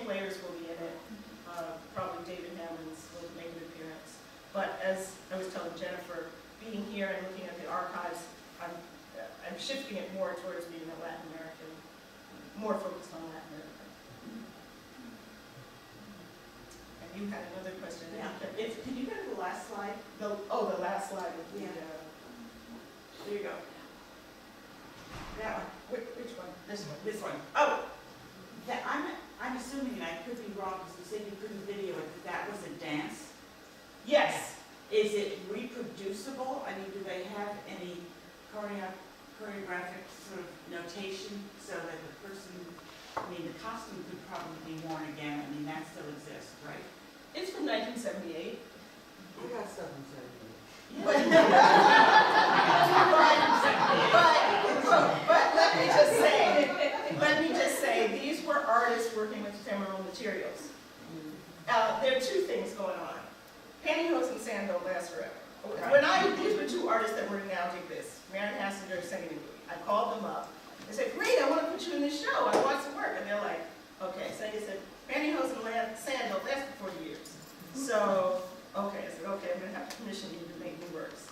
players will be in it. Probably David Hammonds will make an appearance. But as I was telling Jennifer, being here and looking at the archives, I'm shifting it more towards being a Latin American, more focused on Latin America. And you had another question. Yeah. Can you go to the last slide? The last slide would be, there you go. That one. Which one? This one. This one. Oh, I'm assuming, and I could be wrong because you said you couldn't video it, that was a dance. Yes. Is it reproducible? I mean, do they have any choreographic sort of notation so that the person, I mean, the costume could probably be worn again. I mean, that still exists, right? It's from 1978. We got stuff in 78. But let me just say, these were artists working with ephemeral materials. There are two things going on. Pantyhose and sand don't last forever. These were two artists that were now dig this. Marion Hassinger, Singing and Boogie. I called them up. They said, great, I want to put you in this show. I want some work. And they're like, okay. So they said, pantyhose and sand don't last for 40 years. So, okay. I said, okay, I'm going to have to commission you to make new works.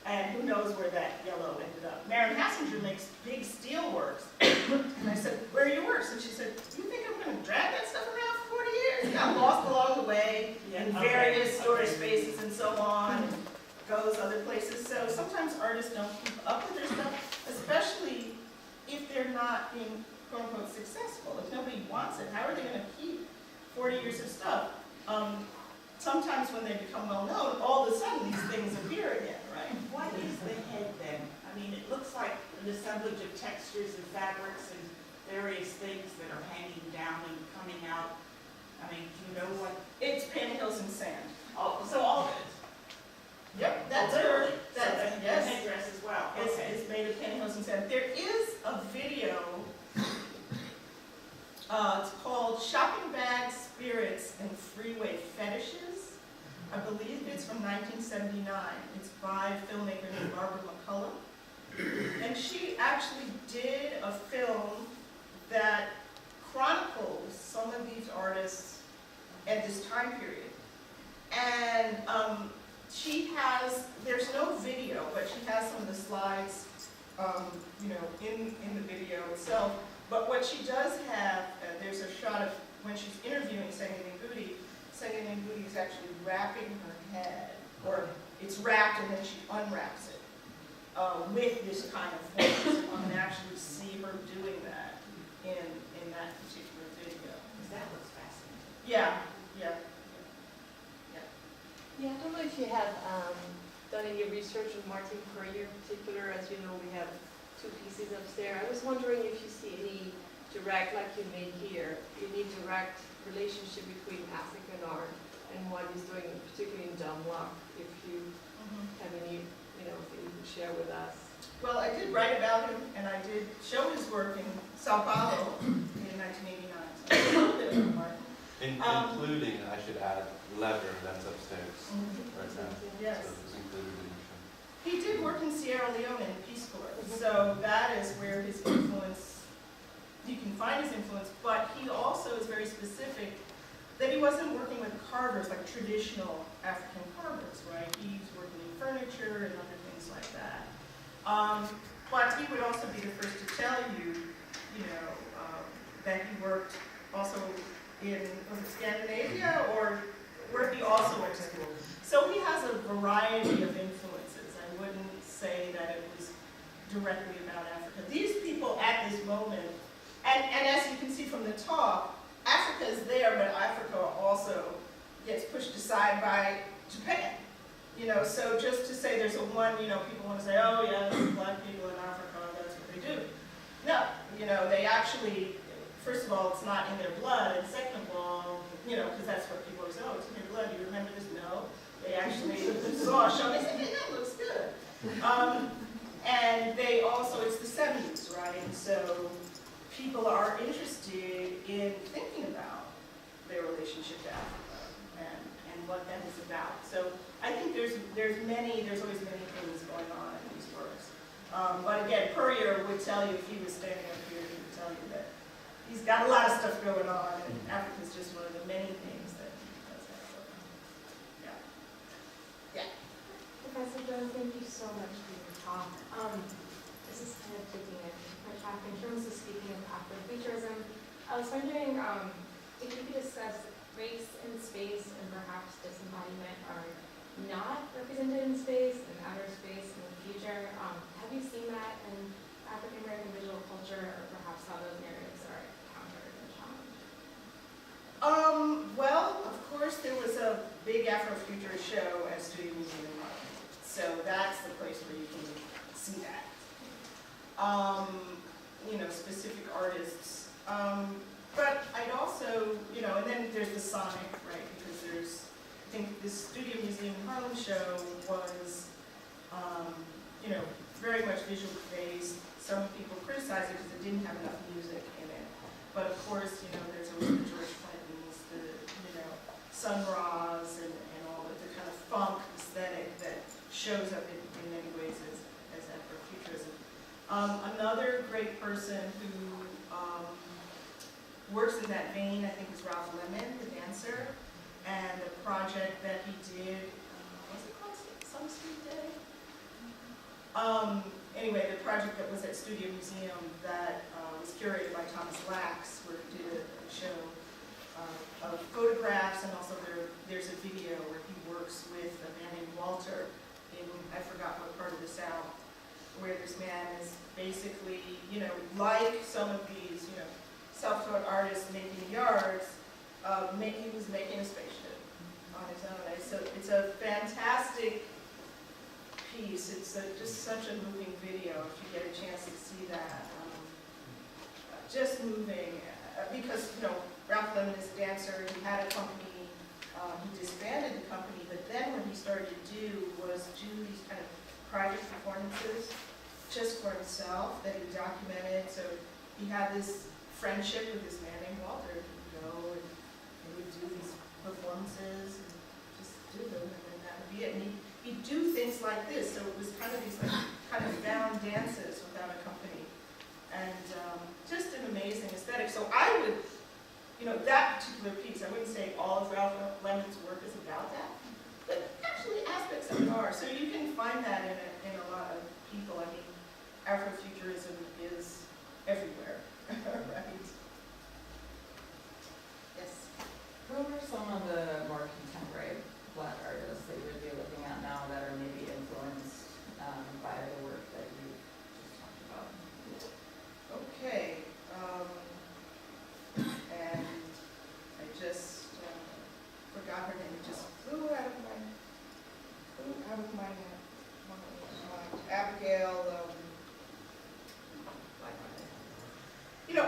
And who knows where that yellow ended up. Marion Hassinger makes big steel works. And I said, where are your works? And she said, you think I'm going to drag that stuff around for 40 years? It got lost along the way in various storage spaces and so on, and goes other places. So sometimes artists don't keep up with their stuff, especially if they're not being quote unquote successful. If nobody wants it, how are they going to keep 40 years of stuff? Sometimes when they become well known, all of a sudden these things appear again, right? What is the head then? I mean, it looks like an assemblage of textures and fabrics and various things that are hanging down and coming out. I mean, do you know what? It's pantyhose and sand. Oh, so all of it? Yep, that's literally. That's so yes. Headdress as well. It's made of pantyhose and sand. There is a video. It's called Shopping Bags, Spirits, and Freeway Fetishes. I believe it's from 1979. It's by a filmmaker named Barbara McCullough. And she actually did a film that chronicles some of these artists at this time period. And there's no video, but she has some of the slides, in the video itself. But what she does have, there's a shot of when she's interviewing Sengin Ngugi. Sengin Ngugi is actually wrapping her head, or it's wrapped and then she unwraps it with this kind of form. So you can actually see her doing that in that particular video. That looks fascinating. Yeah. Yeah, I don't know if you have done any research on Martin Puryear in particular. As you know, we have two pieces upstairs. I was wondering if you see any direct, like you made here, any direct relationship between African art and what he's doing, particularly in Dumlock, if you have any, thing you can share with us. Well, I did write about him, and I did show his work in Sao Paulo in 1989. So a little bit of Martin. Including, I should add, Leather, that's upstairs right now. Yes. So it's included in the show. He did work in Sierra Leone in the Peace Corps, so that is where his influence, you can find his influence, but he also is very specific that he wasn't working with carvers, like traditional African carvers, right? He's working in furniture and other things like that. But he would also be the first to tell you, that he worked also in Scandinavia, or where he also went to school. So he has a variety of influences. I wouldn't say that it was directly about Africa. These people at this moment, and as you can see from the talk, Africa is there, but Africa also gets pushed aside by Japan. So just to say there's people want to say, oh yeah, there's black people in Africa, that's what they do. No, they actually, first of all, it's not in their blood, and second of all, because that's what people always say, oh, it's in your blood, do you remember this? No. They actually saw a show, they said, hey, that looks good. And they also, it's the 70s, right? So people are interested in thinking about their relationship to Africa and what that is about. So I think there's always many things going on in these works. But again, Puryear would tell you, if he was standing up here, he would tell you that he's got a lot of stuff going on, and Africa's just one of the many things that he does have going on. Yeah. Professor Jones, thank you so much for your talk. This is kind of taking a different track in terms of speaking of Afrofuturism. I was wondering if you could discuss race in space and perhaps disembodiment are not represented in space and outer space in the future. Have you seen that in African American visual culture, or perhaps how those narratives are countered and challenged? Well, of course, there was a big Afrofuturist show at Studio Museum in Harlem. So that's the place where you can see that. Specific artists. But I'd also, and then there's the Sonic, right? Because I think this Studio Museum in Harlem show was, very much visual based. Some people criticize it because it didn't have enough music in it. But of course, there's always the George Clintons, the, Sun Ra's, and all the kind of funk aesthetic that shows up in many ways as Afrofuturism. Another great person who works in that vein, I think, is Ralph Lemon, the dancer, and a project that he did, was it called Some Street Day? Anyway, the project that was at Studio Museum that was curated by Thomas Lax, where he did a show of photographs, and also there's a video where he works with a man named Walter in, I forgot what part of the South, where this man is basically, like some of these, self-taught artists making yards, he was making a spaceship on his own. It's a fantastic piece. It's just such a moving video if you get a chance to see that. Just moving, because, Ralph Lemon is a dancer, he had a company, he disbanded the company, but then what he started to do was do these kind of private performances just for himself that he documented. So he had this friendship with this man named Walter. He would go and he would do these performances and just do them, and then that would be it. And he'd do things like this, so it was kind of these kind of bound dances without a company. And just an amazing aesthetic. So I would, that particular piece, I wouldn't say all of Ralph Lemon's work is about that, but actually aspects of it are. So you can find that in a lot of people. I mean, Afrofuturism is everywhere, right? Yes. Who are some of the more contemporary Black artists that you would be looking at now that are maybe influenced by the work that you just talked about? Okay. And I just forgot her name. It just flew out of my mind. Abigail.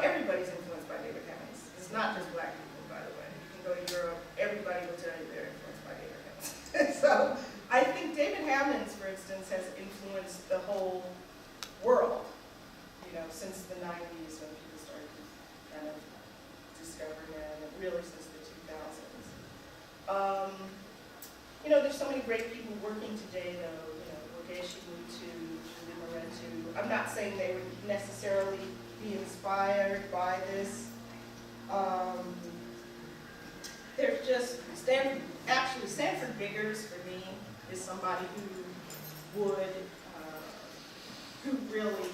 Everybody's influenced by David Hemmings. It's not just Black people, by the way. You can go to Europe, everybody will tell you they're influenced by David Hemmings. So I think David Hemmings, for instance, has influenced the whole world, since the 90s when people started kind of discovering it, and really since the 2000s. There's so many great people working today, though, Ogechi Mutu, Julie Moretu. I'm not saying they would necessarily be inspired by this. There's just, Sanford Biggers, for me, is somebody who really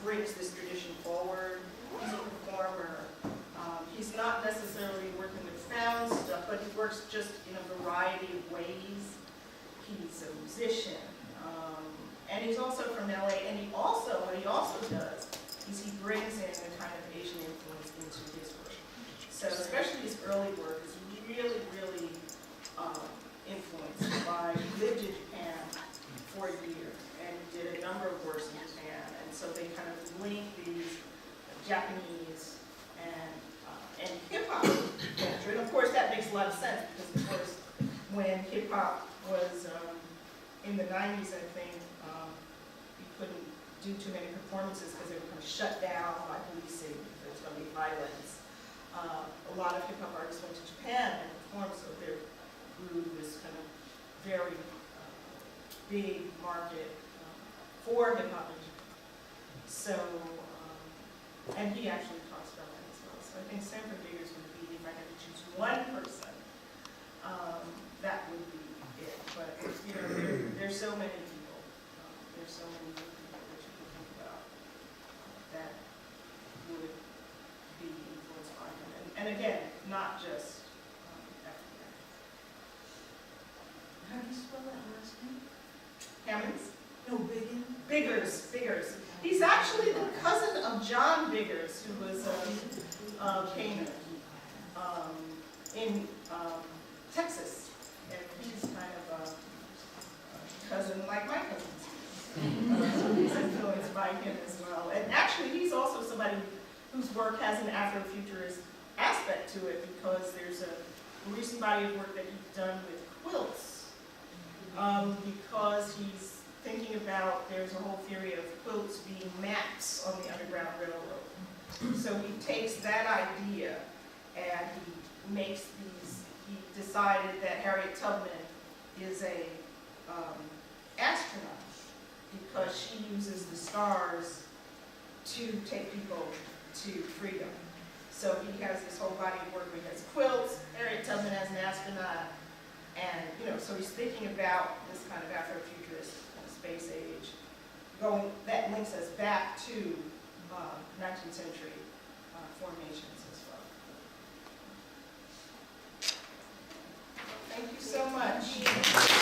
brings this tradition forward. He's a performer. He's not necessarily working with found stuff, but he works just in a variety of ways. He's a musician, and he's also from LA, and what he also does is he brings in a kind of Asian influence into his work. So especially his early work is really, really influenced by, he lived in Japan for a year and did a number of works in Japan, and so they kind of link these Japanese and hip-hop culture. And of course that makes a lot of sense because of course when hip-hop was in the 90s, I think, you couldn't do too many performances because they were kind of shut down by policing because there was going to be violence. A lot of hip-hop artists went to Japan and performed, so there grew this kind of very big market for hip-hop in Japan. So, and he actually talks about that as well. So So I think Sanford Biggers would be, if I had to choose one person, that would be it. But, you know, there's so many people, there's so many good people that you can think about that would be influenced by him. And again, not just African Americans. How do you spell that last name? Hammonds? No, Biggin? Biggers. He's actually the cousin of John Biggers, who was a painter in Texas. And he's kind of a cousin like my cousin. He's influenced by him as well. And actually, he's also somebody whose work has an Afrofuturist aspect to it, because there's a recent body of work that he's done with quilts. Because he's thinking about, there's a whole theory of quilts being maps on the Underground Railroad. So he takes that idea and he makes these, he decided that Harriet Tubman is a astronaut because she uses the stars to take people to freedom. So he has this whole body of work where he has quilts, Harriet Tubman as an astronaut, and, you know, so he's thinking about this kind of Afrofuturist space age, that links us back to 19th century formations as well. Thank you so much.